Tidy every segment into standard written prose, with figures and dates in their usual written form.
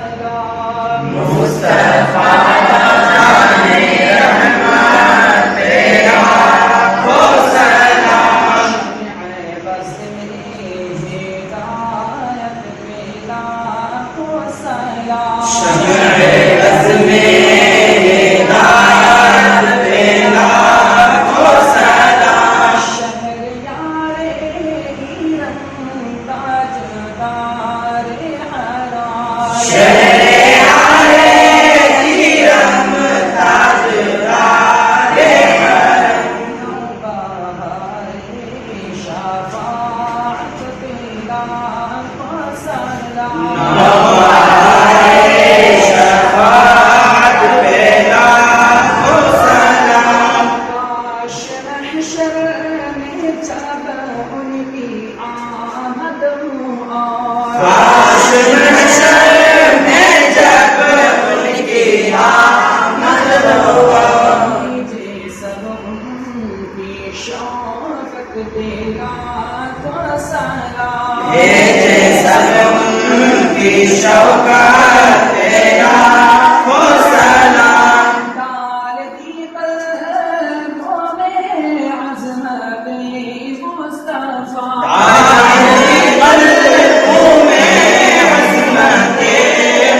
सलाम मुस्तफा जाने रहमत तेरा को सलाम। बस मेरी हिदायत मिला को सलाम। शम्ए बस में हिदायत तेरा को सलाम। शहरयारे ताजदारे हराम। शहरयारे किरम ताजदारे हरम। नौबहारे शफाअत पिला को सलाम। नवाए शफाअत पेला को सलाम। काश महशर में जब उनकी आमद हो काश महशर में जब उनकी आमद हो सब उनकी शौकत देगा को सलाम। भेजे सब उनकी शौकत तेरा को सलाम। डाल दी कल्बों में अज़मत मुस्तफा। कल्बों में अज़मत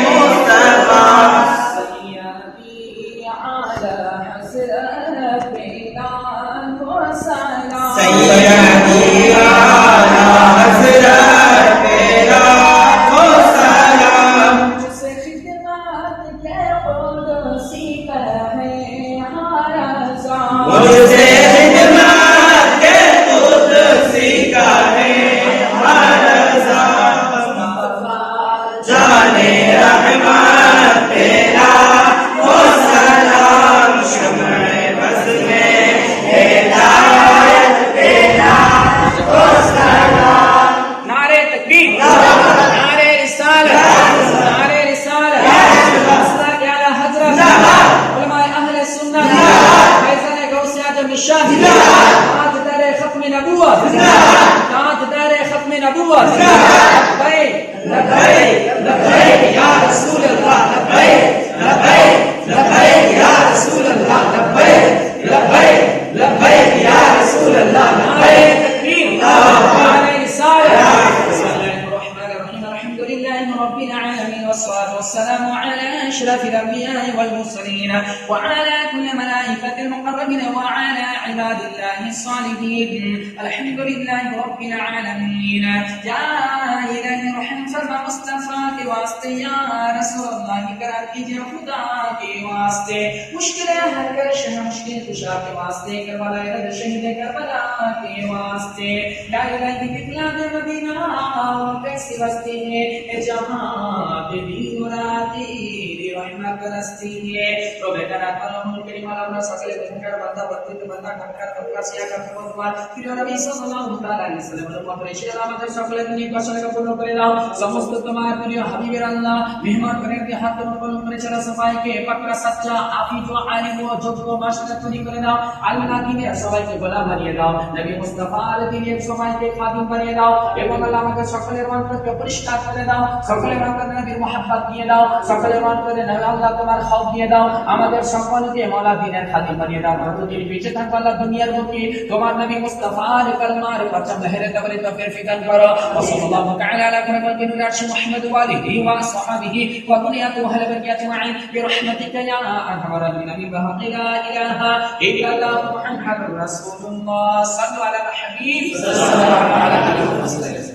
मुस्तफा। सैयदी आला हज़रत बिला को सलाम। सैयदी आला हज़रत पेला को सलाम। मुझसे खिदमत के क़ुदसी कहे हारज़ा। मुझसे खिदमत के क़ुदसी कहे हरज़ा। जाने रहमत तेरा को सलाम। शम्ए बस में हिदायत तेरा को सलाम। नारे तकबीर, नारे रिसालत, नारे रिसालत। अस्सलाम के आला हज़रत, उलमाए अहले सुन्नत, फैज़ान गौसे आज़म निशान, ताजदारे खत्म नबूवत, ताजदारे खत्म नबूवत। लब्बैक लब्बैक लब्बैक या रसूल अल्लाह। लब्बैक लब्बैक लब्बैक या रसूल अल्लाह। लब्बैक लब्बैक लब्बैक या रसूल अल्लाह। नारे लब्बैक तकबीर, नारे रिसालत। बिस्मिल्लाहिर्रहमानिर्रहीम। अल्हम्दुलिल्लाहि रब्बिल आलमीन वस्सलातु वस्सलामु अला अशरफिल अंबिया'i वल मुरसलीन व अला कुल्li मलाइकतिल मुक़र्रबीन व अला इबादिल्लाहिस सालिहीन। अल्हम्दुलिल्लाहि रब्बिल आलमीन। या इलाही रहम फरमा मुस्तफा के वास्ते, या रसूल अल्लाह की करार कीजिए खुदा के वास्ते। मुश्किलें हल कर शह मुश्किल कुशा के वास्ते, करबला रद शहीद करबला के वास्ते। ला इलाही बिलाद मदीना कैसी बस्ती है जहाँ पे भी राती रहमत बरसती है। तो बेटा अल्लाहुल करीम अल्लाह सकले बनकर बंदा बत्ती बंदा कर कर सिया कर फरमान फिर नबी सल्लल्लाहु ताला अलैहि वसल्लम পরিশে আমাদের সকলের নিকট বাসনাকে পূর্ণ করে দাও। সমস্ত তোমার প্রিয় হাবিবের আল্লাহ মেহমান করে হাত কবুল করে চলা সবাইকে পাক্কা সচ্চা আফিজ ও আলিম ও যোগ্য মাস্টার তৈরি করে দাও। আল্লাহ দ্বীনের সবাইকে গোলাম বানিয়ে দাও। নবী মুস্তাফা আল দ্বীনের সবাইকে খাদিম বানিয়ে দাও এবং আল্লাহ আমাদের সকলের অন্তরকে পরিষ্কার করে দাও। সকলের অন্তরে নবীর মুহাব্বত দিয়ে দাও। সকলের অন্তরে নবী আল্লাহ তোমার খৌফ দিয়ে দাও। আমাদের সকলকে মওলা দ্বীনের খাদিম বানিয়ে দাও। যতদিন বেঁচে থাকবো আল্লাহ দুনিয়ার বুকে তোমার নবী মুস্তাফার কালমার পাঁচ লহরে তবরে তফির ফিদান করো। সাল্লাল্লাহু তাআলা আলা নবী রাশি মুহাম্মদ ওয়া আলিহি ওয়া আসহাবিহি ওয়া কুনিয়াতু আহলে বাইতি আজমাইন বিরহমাতিকা ইয়া আরহামার রাহিমিন বিহাqqi লা ইলাহা ইল্লাল্লাহ মুহাম্মাদুর রাসূলুল্লাহ সাল্লাল্লাহু আলা হাবিব সাল্লাল্লাহু আলাইহি ওয়াসাল্লাম।